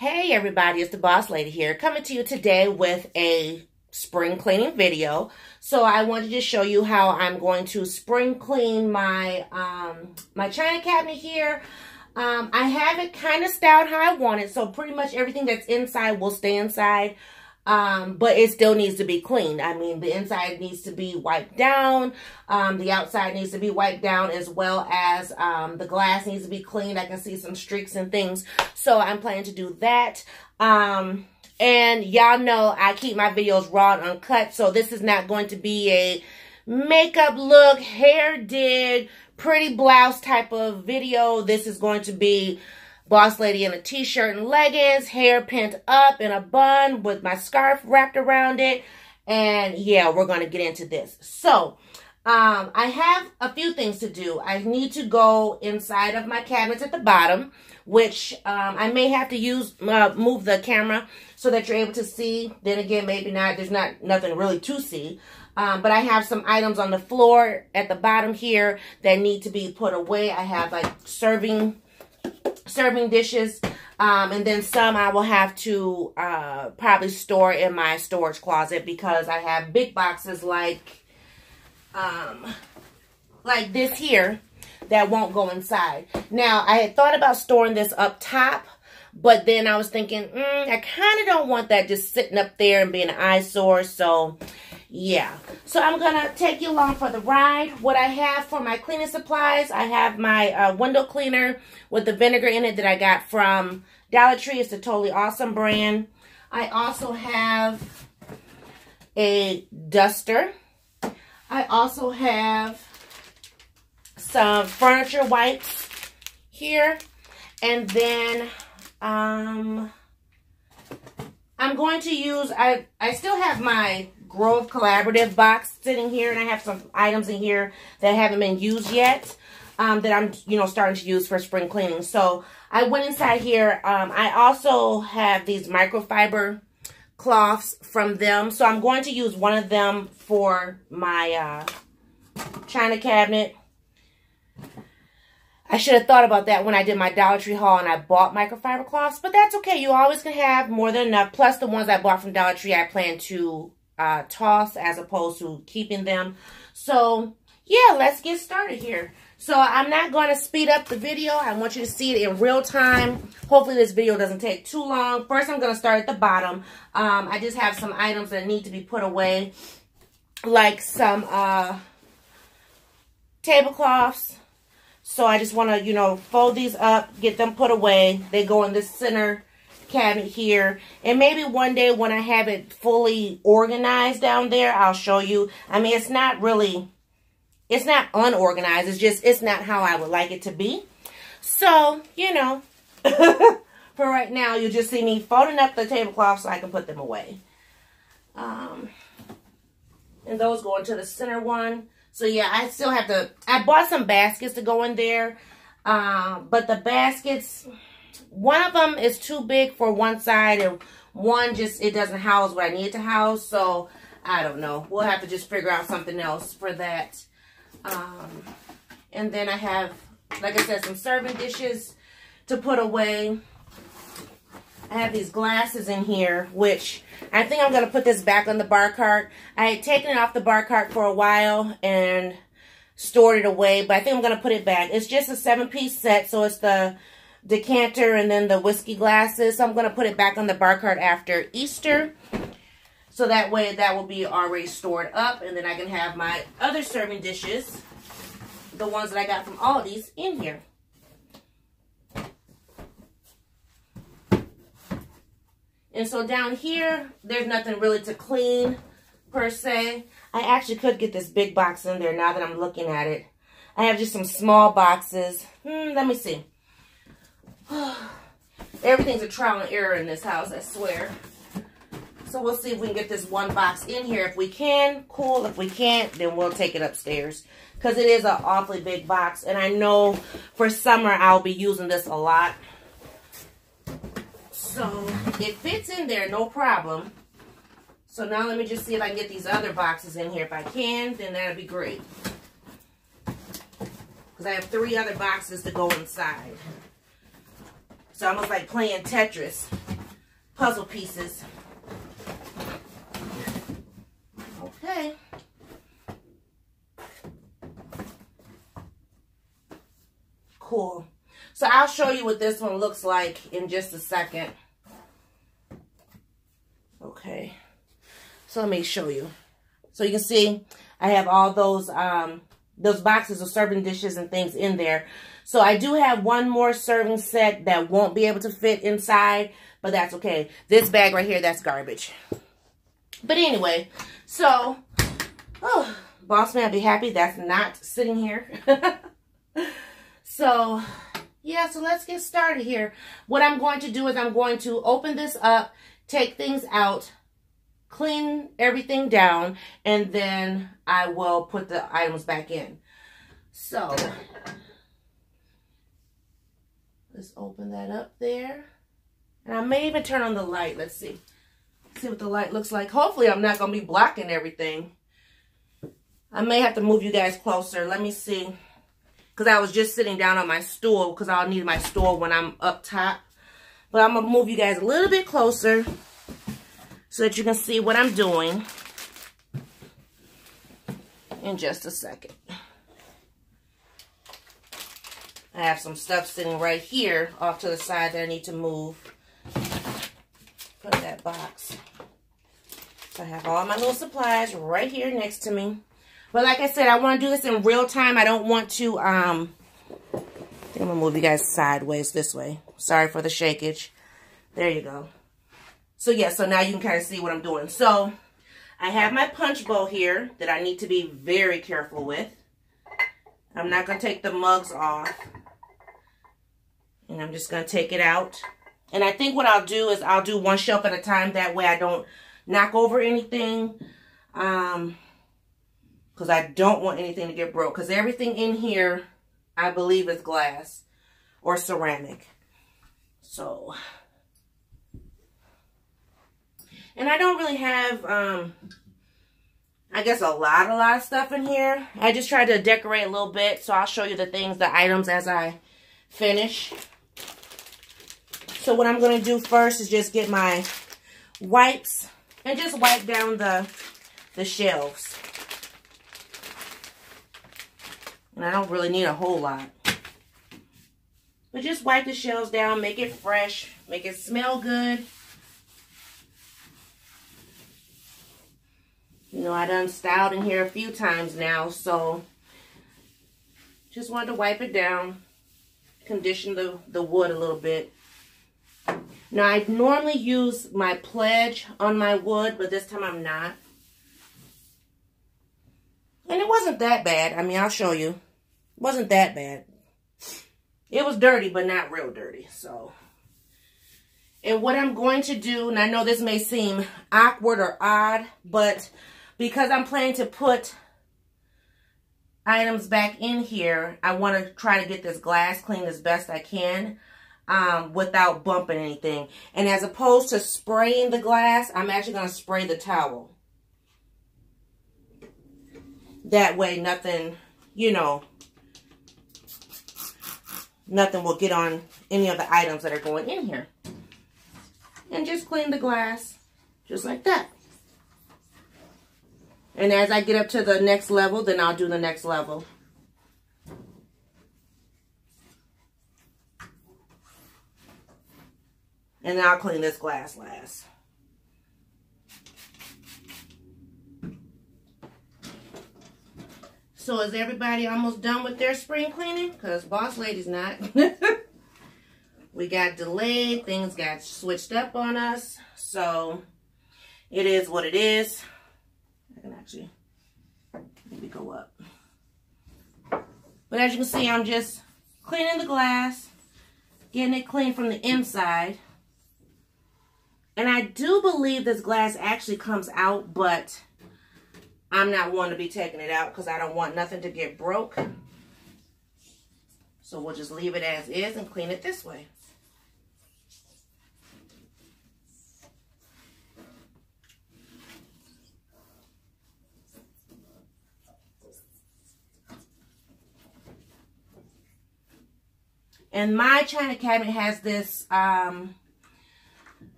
Hey everybody, it's the Boss Lady here, coming to you today with a spring cleaning video. So I wanted to show you how I'm going to spring clean my my china cabinet here. I have it kind of styled how I want it, so pretty much everything that's inside will stay inside. But it still needs to be cleaned. I mean, the inside needs to be wiped down. The outside needs to be wiped down, as well as the glass needs to be cleaned. I can see some streaks and things. So I'm planning to do that. And y'all know I keep my videos raw and uncut. So this is not going to be a makeup look, hair did, pretty blouse type of video. This is going to be Boss Lady in a t-shirt and leggings, hair pent up in a bun with my scarf wrapped around it. And yeah, we're going to get into this. So, I have a few things to do. I need to go inside of my cabinets at the bottom, which I may have to move the camera so that you're able to see. Then again, maybe not. There's nothing really to see. But I have some items on the floor at the bottom here that need to be put away. I have like serving dishes, and then some I will have to probably store in my storage closet, because I have big boxes like this here that won't go inside. Now, I had thought about storing this up top, but then I was thinking, I kind of don't want that just sitting up there and being an eyesore. So yeah, so I'm gonna take you along for the ride. What I have for my cleaning supplies, I have my window cleaner with the vinegar in it that I got from Dollar Tree. It's a Totally Awesome brand. I also have a duster. I also have some furniture wipes here. And then I'm going to use, I still have my Grove Collaborative box sitting here, and I have some items in here that haven't been used yet, that I'm, starting to use for spring cleaning. So I went inside here. I also have these microfiber cloths from them. So I'm going to use one of them for my china cabinet. I should have thought about that when I did my Dollar Tree haul and I bought microfiber cloths, but that's okay. You always can have more than enough. Plus the ones I bought from Dollar Tree, I plan to toss as opposed to keeping them. So yeah, let's get started here. So I'm not going to speed up the video. I want you to see it in real time. Hopefully this video doesn't take too long. First, I'm going to start at the bottom. I just have some items that need to be put away, like some tablecloths. So I just want to, fold these up, get them put away. They go in this center cabinet here. And maybe one day when I have it fully organized down there, I'll show you. I mean, it's not unorganized. It's not how I would like it to be. So, for right now, you'll just see me folding up the tablecloth so I can put them away. And those go into the center one. So yeah, I still have I bought some baskets to go in there. But the baskets, one of them is too big for one side, and one it doesn't house what I need it to house. So I don't know. We'll have to just figure out something else for that. And then I have, like I said, some serving dishes to put away. I have these glasses in here, which I think I'm going to put this back on the bar cart. I had taken it off the bar cart for a while and stored it away, but I think I'm going to put it back. It's just a 7-piece set, so it's the decanter and then the whiskey glasses. So I'm going to put it back on the bar cart after Easter. So that way that will be already stored up, and then I can have my other serving dishes, the ones that I got from Aldi's, in here. And so down here, there's nothing really to clean, per se. I actually could get this big box in there now that I'm looking at it. I have just some small boxes. Let me see. Everything's a trial and error in this house, I swear. So we'll see if we can get this one box in here. If we can, cool. If we can't, then we'll take it upstairs, because it is an awfully big box. And I know for summer, I'll be using this a lot. So it fits in there, no problem. So now let me just see if I can get these other boxes in here. If I can, then that'll be great, because I have 3 other boxes to go inside. So almost like playing Tetris. puzzle pieces. Okay. Cool. So I'll show you what this one looks like in just a second. Okay. So let me show you. So you can see I have all those boxes of serving dishes and things in there. So I do have one more serving set that won't be able to fit inside, but that's okay. This bag right here, that's garbage. But anyway, so, oh, boss man, I'll be happy that's not sitting here. So, yeah, so let's get started here. What I'm going to do is I'm going to open this up, take things out, clean everything down, and then I will put the items back in. So, let's open that up there. And I may even turn on the light. Let's see. See what the light looks like. Hopefully I'm not going to be blocking everything. I may have to move you guys closer. Let me see. Because I was just sitting down on my stool because I'll need my stool when I'm up top. But I'm going to move you guys a little bit closer so that you can see what I'm doing in just a second. I have some stuff sitting right here off to the side that I need to move. Put in that box. So I have all my little supplies right here next to me. But like I said, I want to do this in real time. I don't want to, I think I'm going to move you guys sideways this way. Sorry for the shakeage. There you go. So yeah, so now you can kind of see what I'm doing. So I have my punch bowl here that I need to be very careful with. I'm not going to take the mugs off. And I'm just going to take it out. And I think what I'll do is I'll do one shelf at a time. That way I don't knock over anything. Because I don't want anything to get broke. Because everything in here, I believe, is glass or ceramic. So. And I don't really have, I guess, a lot of stuff in here. I just tried to decorate a little bit. So I'll show you the items as I finish. So what I'm going to do first is just get my wipes and just wipe down the shelves. And I don't really need a whole lot. But just wipe the shelves down, make it fresh, make it smell good. You know, I done styled in here a few times now, so just wanted to wipe it down, condition the wood a little bit. Now, I normally use my Pledge on my wood, but this time I'm not. And it wasn't that bad. I mean, I'll show you. It wasn't that bad. It was dirty, but not real dirty. So, and what I'm going to do, and I know this may seem awkward or odd, but because I'm planning to put items back in here, I want to try to get this glass clean as best I can. Without bumping anything. And as opposed to spraying the glass, I'm actually going to spray the towel. That way nothing, you know, nothing will get on any of the items that are going in here. And just clean the glass just like that. And as I get up to the next level, then I'll do the next level. And then I'll clean this glass last. So is everybody almost done with their spring cleaning? Because boss lady's not. We got delayed. Things got switched up on us. So it is what it is. I can actually maybe go up. But as you can see, I'm just cleaning the glass. Getting it clean from the inside. And I do believe this glass actually comes out, but I'm not one to be taking it out because I don't want nothing to get broke. So we'll just leave it as is and clean it this way. And my china cabinet has this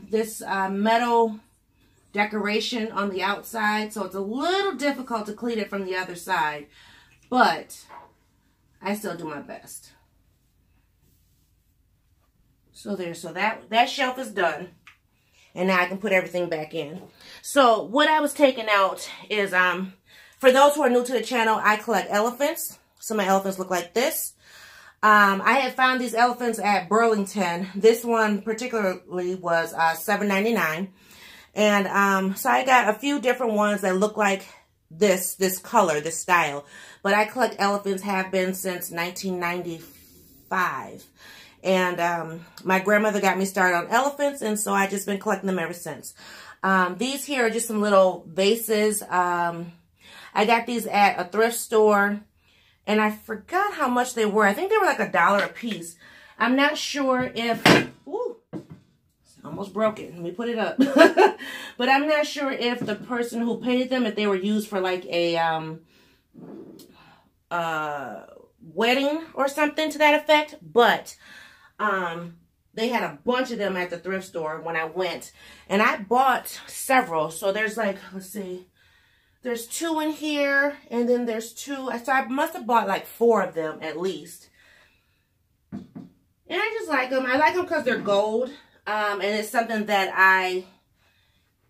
this metal decoration on the outside, so it's a little difficult to clean it from the other side, but I still do my best. So there, so that shelf is done. And now I can put everything back in. So what I was taking out is, for those who are new to the channel, I collect elephants. So my elephants look like this. I had found these elephants at Burlington. This one particularly was $7.99. And so I got a few different ones that look like this color, this style. But I collect elephants, have been since 1995. And my grandmother got me started on elephants, and so I've just been collecting them ever since. These here are just some little vases. I got these at a thrift store, and I forgot how much they were. I think they were like $1 a piece. I'm not sure if... Ooh, almost broke it. Let me put it up. But I'm not sure if the person who painted them, if they were used for like a wedding or something to that effect. But they had a bunch of them at the thrift store when I went, and I bought several. So there's like, let's see, there's 2 in here, and then there's 2. So I must have bought like 4 of them at least. And I just like them. I like them because they're gold, and it's something that I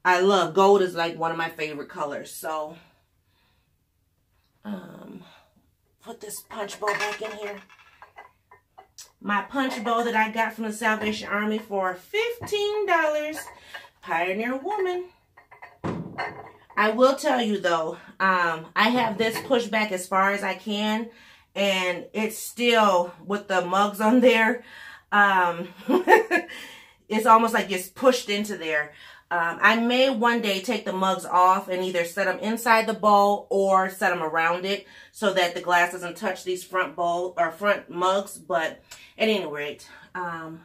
love. Gold is like one of my favorite colors. So put this punch bowl back in here. My punch bowl that I got from the Salvation Army for $15. Pioneer woman. I will tell you though, I have this pushed back as far as I can, and it's still with the mugs on there. It's almost like it's pushed into there. I may one day take the mugs off and either set them inside the bowl or set them around it so that the glass doesn't touch these front bowl or front mugs. But at any rate, now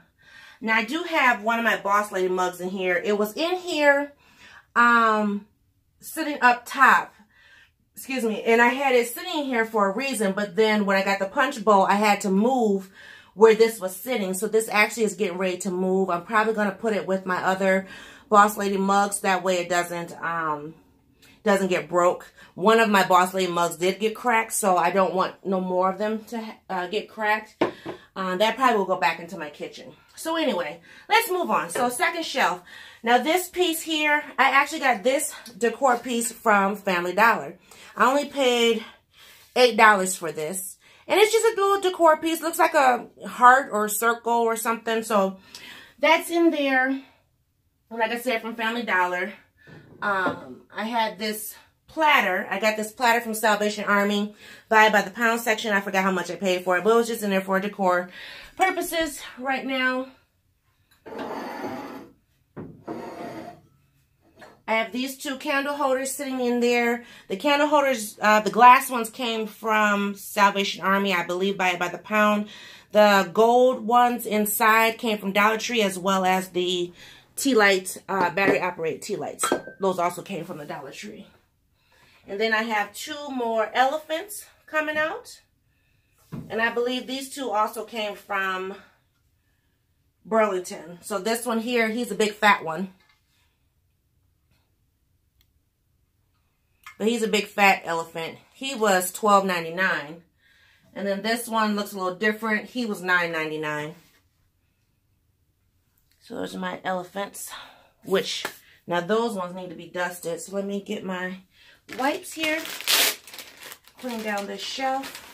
I do have one of my Boss Lady mugs in here. It was in here, sitting up top. Excuse me. And I had it sitting here for a reason. But then when I got the punch bowl, I had to move where this was sitting. So this actually is getting ready to move. I'm probably going to put it with my other Boss Lady mugs. That way it doesn't get broke. One of my Boss Lady mugs did get cracked, so I don't want no more of them to get cracked. That probably will go back into my kitchen. So anyway, let's move on. So second shelf. Now this piece here, I actually got this decor piece from Family Dollar. I only paid $8 for this. And it's just a little decor piece. Looks like a heart or a circle or something. So that's in there. Like I said, from Family Dollar. I had this platter. I got this platter from Salvation Army. By the pound section. I forgot how much I paid for it. But it was just in there for decor purposes right now. I have these 2 candle holders sitting in there. The candle holders, the glass ones came from Salvation Army, I believe, by the pound. The gold ones inside came from Dollar Tree, as well as the tea lights, battery operated tea lights. Those also came from the Dollar Tree. And then I have 2 more elephants coming out. And I believe these 2 also came from Burlington. So this one here, he's a big fat one. But he's a big fat elephant. He was $12.99. And then this one looks a little different. He was $9.99. So those are my elephants. Which, now those ones need to be dusted. So let me get my wipes here. Clean down this shelf.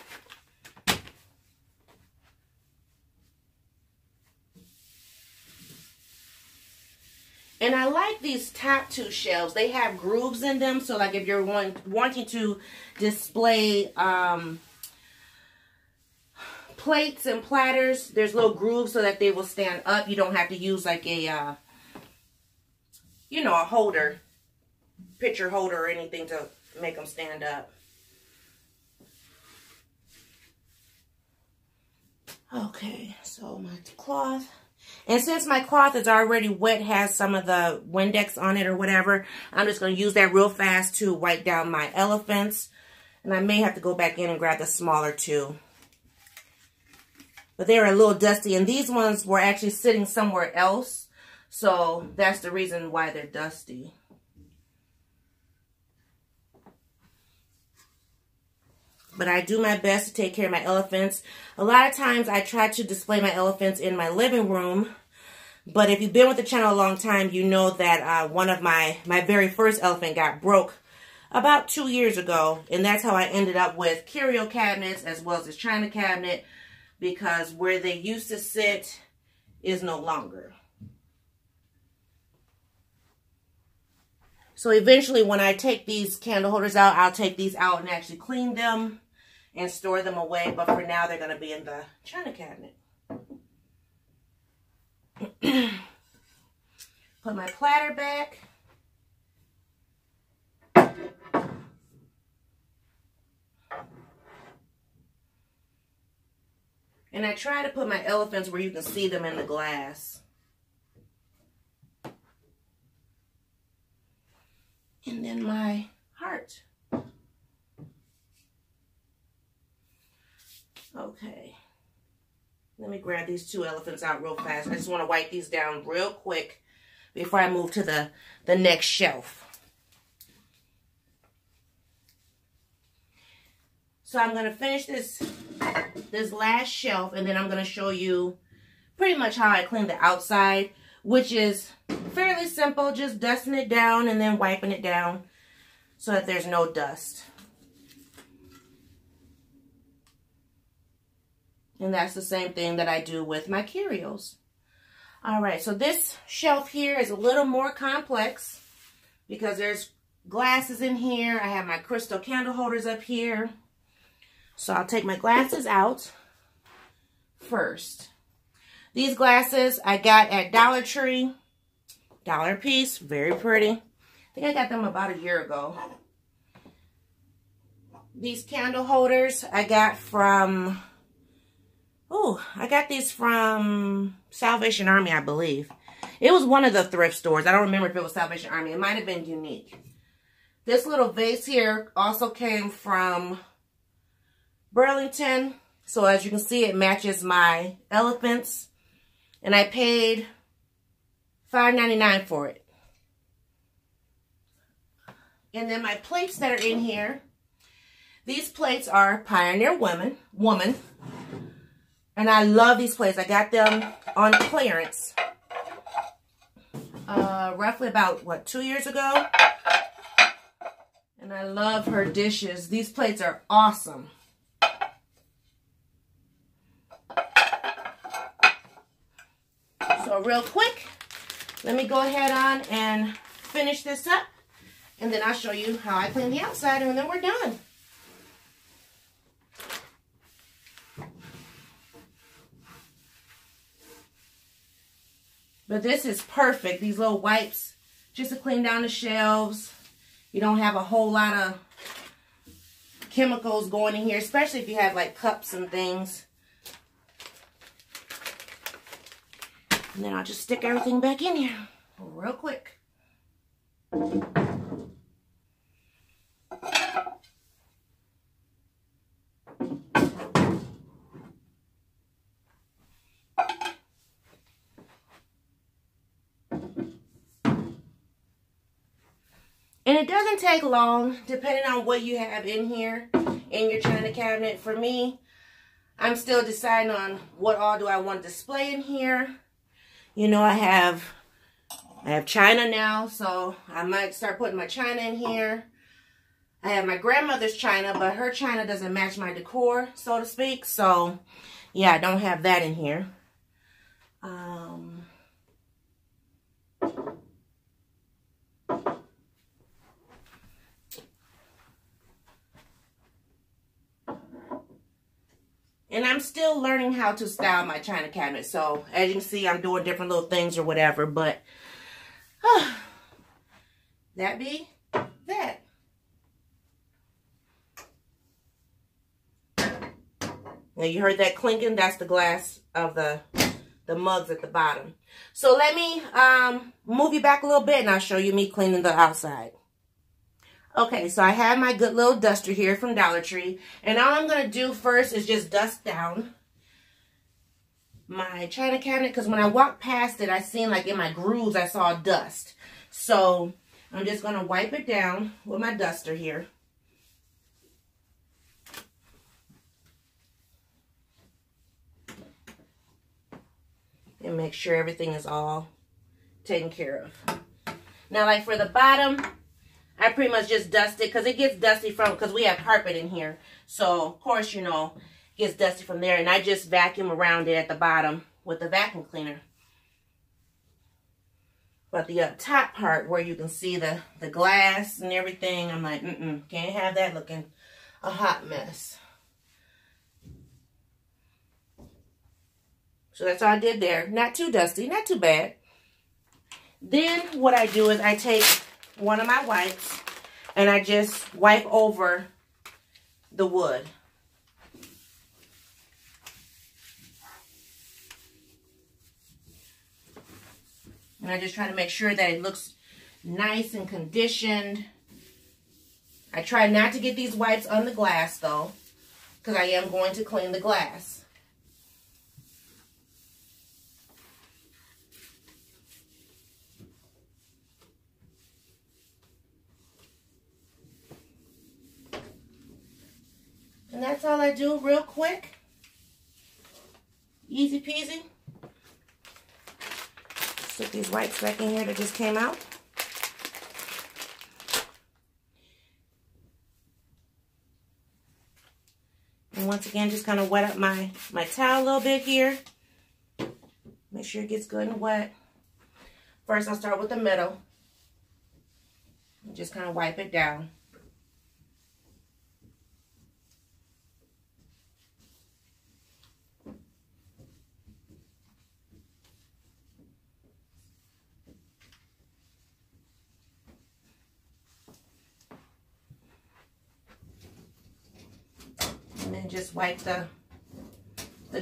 And I like these top 2 shelves. They have grooves in them. So like if you're wanting to display plates and platters, there's little grooves so that they will stand up. You don't have to use like a, you know, a holder, picture holder or anything to make them stand up. Okay, so my cloth. And since my cloth is already wet, has some of the Windex on it or whatever, I'm just going to use that real fast to wipe down my elephants. And I may have to go back in and grab the smaller 2. But they're a little dusty. And these ones were actually sitting somewhere else. So that's the reason why they're dusty. But I do my best to take care of my elephants. A lot of times I try to display my elephants in my living room. But if you've been with the channel a long time, you know that one of my very first elephant got broke about 2 years ago. And that's how I ended up with curio cabinets as well as this china cabinet. Because where they used to sit is no longer. So eventually when I take these candle holders out, I'll take these out and actually clean them and store them away. But for now, they're going to be in the china cabinet. Put my platter back. And I try to put my elephants where you can see them in the glass. And then my heart. Okay. Let me grab these 2 elephants out real fast. I just want to wipe these down real quick before I move to the next shelf. So I'm going to finish this last shelf, and then I'm going to show you pretty much how I clean the outside, which is fairly simple, just dusting it down and then wiping it down so that there's no dust. And that's the same thing that I do with my curios. All right, so this shelf here is a little more complex because there's glasses in here. I have my crystal candle holders up here. So I'll take my glasses out first. These glasses I got at Dollar Tree. $1 a piece, very pretty. I think I got them about a year ago. These candle holders I got from, I got these from Salvation Army, I believe. It was one of the thrift stores. I don't remember if it was Salvation Army. It might have been Unique. This little vase here also came from Burlington. So as you can see, it matches my elephants. And I paid $5.99 for it. And then my plates that are in here. These plates are Pioneer Woman. And I love these plates. I got them on clearance. Roughly about, what, 2 years ago? And I love her dishes. These plates are awesome. So real quick, let me go ahead on and finish this up. And then I'll show you how I clean the outside, and then we're done. But this is perfect. These little wipes, just to clean down the shelves. You don't have a whole lot of chemicals going in here, especially if you have like cups and things. And then I'll just stick everything back in here real quick. And it doesn't take long, depending on what you have in here, in your china cabinet. For me, I'm still deciding on what all do I want to display in here. You know, I have china now, so I might start putting my china in here. I have my grandmother's china, but her china doesn't match my decor, so to speak. So, yeah, I don't have that in here. And I'm still learning how to style my china cabinet. So, as you can see, I'm doing different little things or whatever. But, that be that. Now, you heard that clinking? That's the glass of the mugs at the bottom. So, let me move you back a little bit, and I'll show you me cleaning the outside. Okay, so I have my good little duster here from Dollar Tree. And all I'm going to do first is just dust down. my china cabinet, because when I walked past it, I seen like in my grooves, I saw dust. So I'm just going to wipe it down with my duster here. And make sure everything is all taken care of. Now, like for the bottom, I pretty much just dust it because it gets dusty because we have carpet in here. So, of course, you know, it gets dusty from there. And I just vacuum around it at the bottom with the vacuum cleaner. But the top part where you can see the glass and everything, I'm like, can't have that looking a hot mess. So that's all I did there. Not too dusty, not too bad. Then what I do is I take one of my wipes and I just wipe over the wood. And I just try to make sure that it looks nice and conditioned. I try not to get these wipes on the glass though, because I am going to clean the glass. And that's all I do real quick. Easy peasy. Stick these wipes back in here that just came out. And once again, just kind of wet up my towel a little bit here. Make sure it gets good and wet. First, I'll start with the middle. And just kind of wipe it down. And then just wipe the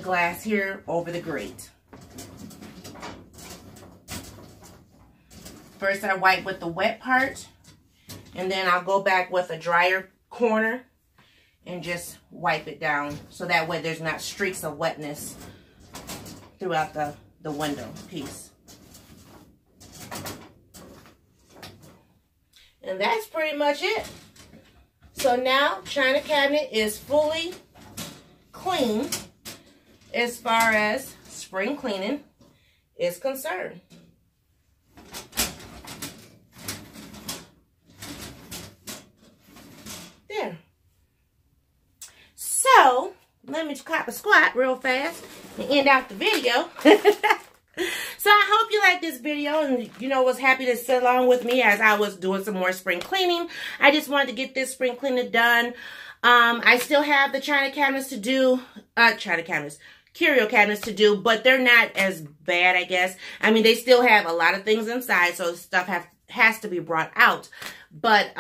glass here over the grate. First I wipe with the wet part, and then I'll go back with a drier corner and just wipe it down so that way there's not streaks of wetness throughout the window piece. And that's pretty much it. So now china cabinet is fully clean as far as spring cleaning is concerned. There. So let me clap a squat real fast and end out the video. So I hope you liked this video and, you know, was happy to sit along with me as I was doing some more spring cleaning. I just wanted to get this spring cleaning done. I still have the china cabinets to do, curio cabinets to do, but they're not as bad, I guess. I mean, they still have a lot of things inside, so stuff has to be brought out. But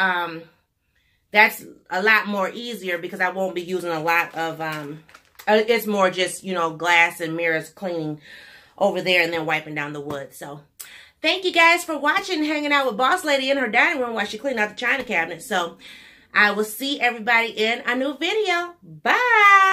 that's a lot more easier because I won't be using a lot of, it's more just, you know, glass and mirrors cleaning over there and then wiping down the wood. So thank you guys for watching, hanging out with Boss Lady in her dining room while she cleaned out the china cabinet. So I will see everybody in a new video. Bye.